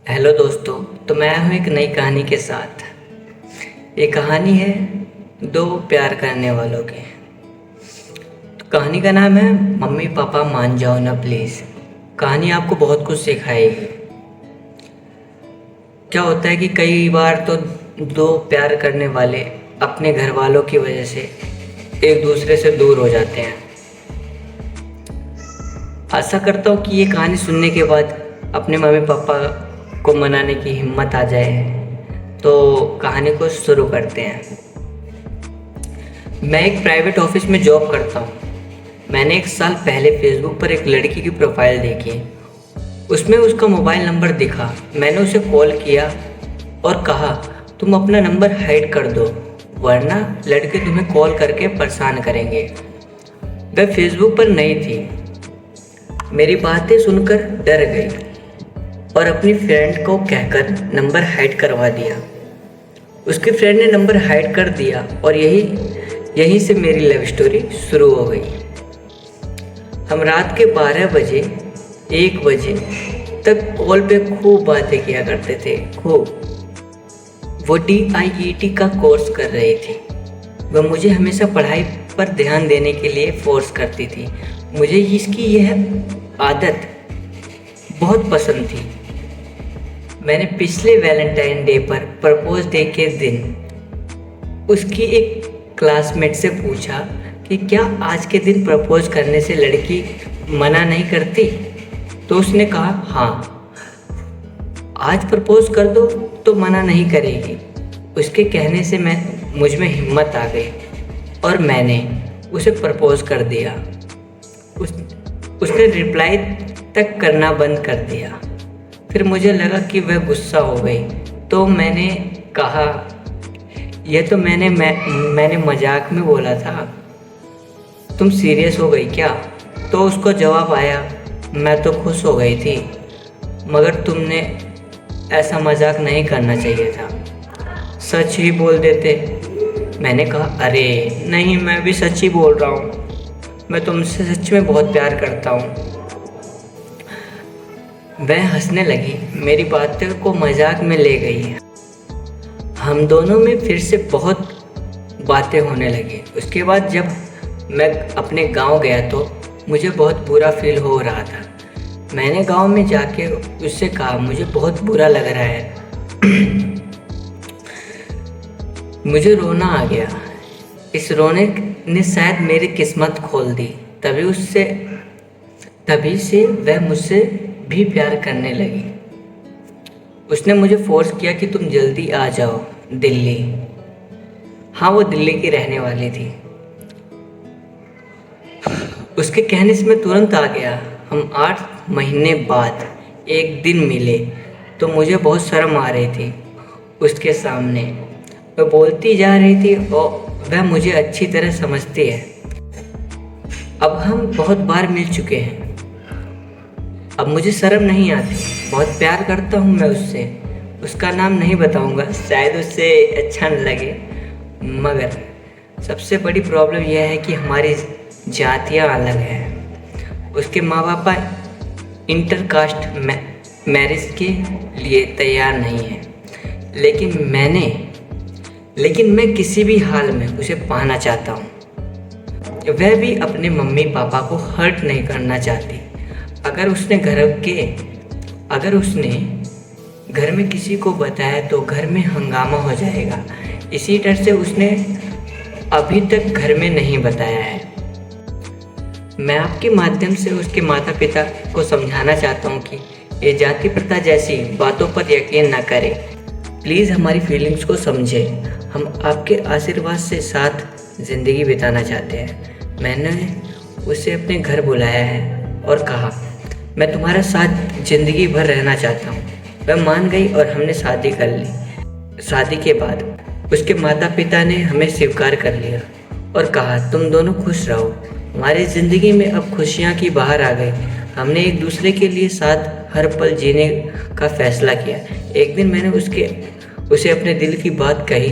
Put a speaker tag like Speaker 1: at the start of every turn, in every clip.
Speaker 1: Hello दोस्तों। तो मैं हूँ एक नई कहानी के साथ। ये कहानी है दो प्यार करने वालों की। तो कहानी का नाम है मम्मी पापा मान जाओ ना प्लीज़। कहानी आपको बहुत कुछ सिखाएगी। क्या होता है कि कई बार तो दो प्यार करने वाले अपने घर वालों की वजह से एक दूसरे से दूर हो जाते हैं। आशा करता हूँ कि ये कहानी सुनने के बाद अपने मम्मी पापा को मनाने की हिम्मत आ जाए। तो कहानी को शुरू करते हैं। मैं एक प्राइवेट ऑफिस में जॉब करता हूँ। मैंने एक साल पहले फेसबुक पर एक लड़की की प्रोफाइल देखी। उसमें उसका मोबाइल नंबर दिखा। मैंने उसे कॉल किया और कहा, तुम अपना नंबर हाइड कर दो वरना लड़के तुम्हें कॉल करके परेशान करेंगे। वह फेसबुक पर नई थी। मेरी बातें सुनकर डर गई और अपनी फ्रेंड को कहकर नंबर हाइड करवा दिया। उसके फ्रेंड ने नंबर हाइड कर दिया और यहीं से मेरी लव स्टोरी शुरू हो गई। हम रात के 12 बजे 1 बजे तक कॉल पे खूब बातें किया करते थे। खूब। वो DIET का कोर्स कर रही थी। वह मुझे हमेशा पढ़ाई पर ध्यान देने के लिए फोर्स करती थी। मुझे इसकी यह आदत बहुत पसंद थी। मैंने पिछले वैलेंटाइन डे पर प्रपोज डे के दिन उसकी एक क्लासमेट से पूछा कि क्या आज के दिन प्रपोज करने से लड़की मना नहीं करती। तो उसने कहा हाँ, आज प्रपोज कर दो तो मना नहीं करेगी। उसके कहने से मुझ में हिम्मत आ गई और मैंने उसे प्रपोज कर दिया। उसने रिप्लाई तक करना बंद कर दिया। फिर मुझे लगा कि वह गुस्सा हो गई तो मैंने कहा, यह तो मैंने मजाक में बोला था, तुम सीरियस हो गई क्या। तो उसको जवाब आया, मैं तो खुश हो गई थी मगर तुमने ऐसा मजाक नहीं करना चाहिए था, सच ही बोल देते। मैंने कहा, अरे नहीं, मैं भी सच ही बोल रहा हूँ, मैं तुमसे सच में बहुत प्यार करता हूँ। वह हंसने लगी, मेरी बातों को मजाक में ले गई। हम दोनों में फिर से बहुत बातें होने लगी। उसके बाद जब मैं अपने गांव गया तो मुझे बहुत बुरा फील हो रहा था। मैंने गांव में जाके उससे कहा, मुझे बहुत बुरा लग रहा है। मुझे रोना आ गया। इस रोने ने शायद मेरी किस्मत खोल दी। तभी से वह मुझसे भी प्यार करने लगी। उसने मुझे फोर्स किया कि तुम जल्दी आ जाओ दिल्ली। हाँ, वो दिल्ली की रहने वाली थी। उसके कहने से मैं तुरंत आ गया। हम 8 महीने बाद एक दिन मिले तो मुझे बहुत शर्म आ रही थी उसके सामने। वह बोलती जा रही थी और वह मुझे अच्छी तरह समझती है। अब हम बहुत बार मिल चुके हैं। अब मुझे शर्म नहीं आती। बहुत प्यार करता हूँ मैं उससे। उसका नाम नहीं बताऊँगा, शायद उससे अच्छा न लगे। मगर सबसे बड़ी प्रॉब्लम यह है कि हमारी जातियाँ अलग हैं। उसके माँ बाप इंटरकास्ट मैरिज के लिए तैयार नहीं हैं। लेकिन मैं किसी भी हाल में उसे पाना चाहता हूँ। वह भी अपने मम्मी पापा को हर्ट नहीं करना चाहती। अगर उसने घर में किसी को बताया तो घर में हंगामा हो जाएगा। इसी डर से उसने अभी तक घर में नहीं बताया है। मैं आपके माध्यम से उसके माता पिता को समझाना चाहता हूँ कि ये जाति प्रथा जैसी बातों पर यकीन न करें। प्लीज़ हमारी फीलिंग्स को समझें। हम आपके आशीर्वाद से साथ ज़िंदगी बिताना चाहते हैं। मैंने उसे अपने घर बुलाया है और कहा, मैं तुम्हारे साथ ज़िंदगी भर रहना चाहता हूँ। वह मान गई और हमने शादी कर ली। शादी के बाद उसके माता पिता ने हमें स्वीकार कर लिया और कहा, तुम दोनों खुश रहो। हमारी ज़िंदगी में अब खुशियाँ की बहार आ गई। हमने एक दूसरे के लिए साथ हर पल जीने का फैसला किया। एक दिन मैंने उसे अपने दिल की बात कही,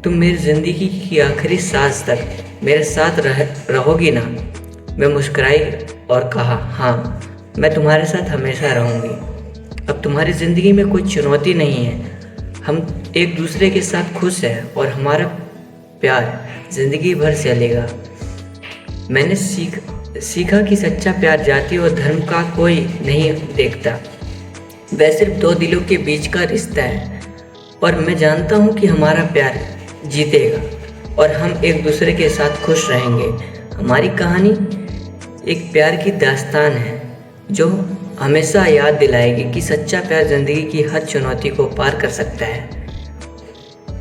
Speaker 1: तुम मेरी ज़िंदगी की आखिरी सांस तक मेरे साथ रहोगी ना। मैं मुस्कुराई और कहा, हाँ, मैं तुम्हारे साथ हमेशा रहूँगी। अब तुम्हारी ज़िंदगी में कोई चुनौती नहीं है, हम एक दूसरे के साथ खुश हैं और हमारा प्यार ज़िंदगी भर चलेगा। मैंने सीखा कि सच्चा प्यार जाति और धर्म का कोई नहीं देखता, वह सिर्फ दो दिलों के बीच का रिश्ता है। और मैं जानता हूँ कि हमारा प्यार जीतेगा और हम एक दूसरे के साथ खुश रहेंगे। हमारी कहानी एक प्यार की दास्तान है जो हमेशा याद दिलाएगी कि सच्चा प्यार ज़िंदगी की हर चुनौती को पार कर सकता है।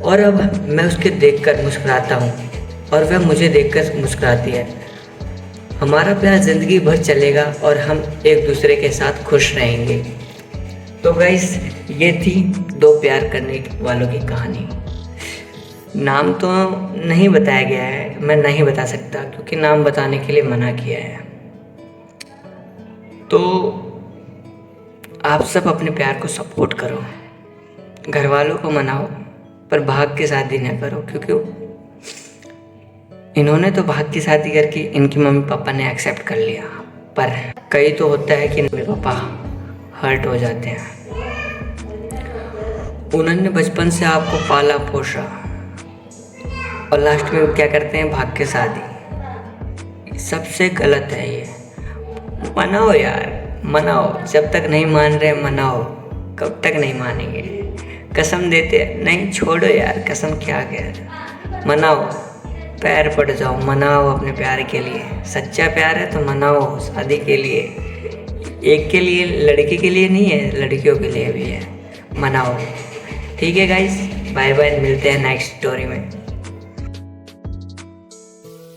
Speaker 1: और अब मैं उसके देखकर मुस्कुराता हूँ और वह मुझे देखकर मुस्कुराती है। हमारा प्यार ज़िंदगी भर चलेगा और हम एक दूसरे के साथ खुश रहेंगे। तो गाइस, ये थी दो प्यार करने वालों की कहानी। नाम तो नहीं बताया गया है, मैं नहीं बता सकता क्योंकि नाम बताने के लिए मना किया है। तो आप सब अपने प्यार को सपोर्ट करो, घर वालों को मनाओ, पर भाग के शादी न करो, क्योंकि इन्होंने तो भाग की शादी करके इनकी मम्मी पापा ने एक्सेप्ट कर लिया, पर कई तो होता है कि मम्मी पापा हर्ट हो जाते हैं। उन्होंने बचपन से आपको पाला पोसा और लास्ट में क्या करते हैं, भाग के शादी। सबसे गलत है ये। मनाओ यार, मनाओ, जब तक नहीं मान रहे मनाओ। कब तक नहीं मानेंगे? कसम देते नहीं, छोड़ो यार, कसम क्या कह, मनाओ, पैर पड़ जाओ, मनाओ अपने प्यार के लिए। सच्चा प्यार है तो मनाओ शादी के लिए। एक के लिए, लड़के के लिए नहीं है, लड़कियों के लिए भी है, मनाओ। ठीक है गाइस, बाय बाय, मिलते हैं नेक्स्ट स्टोरी में।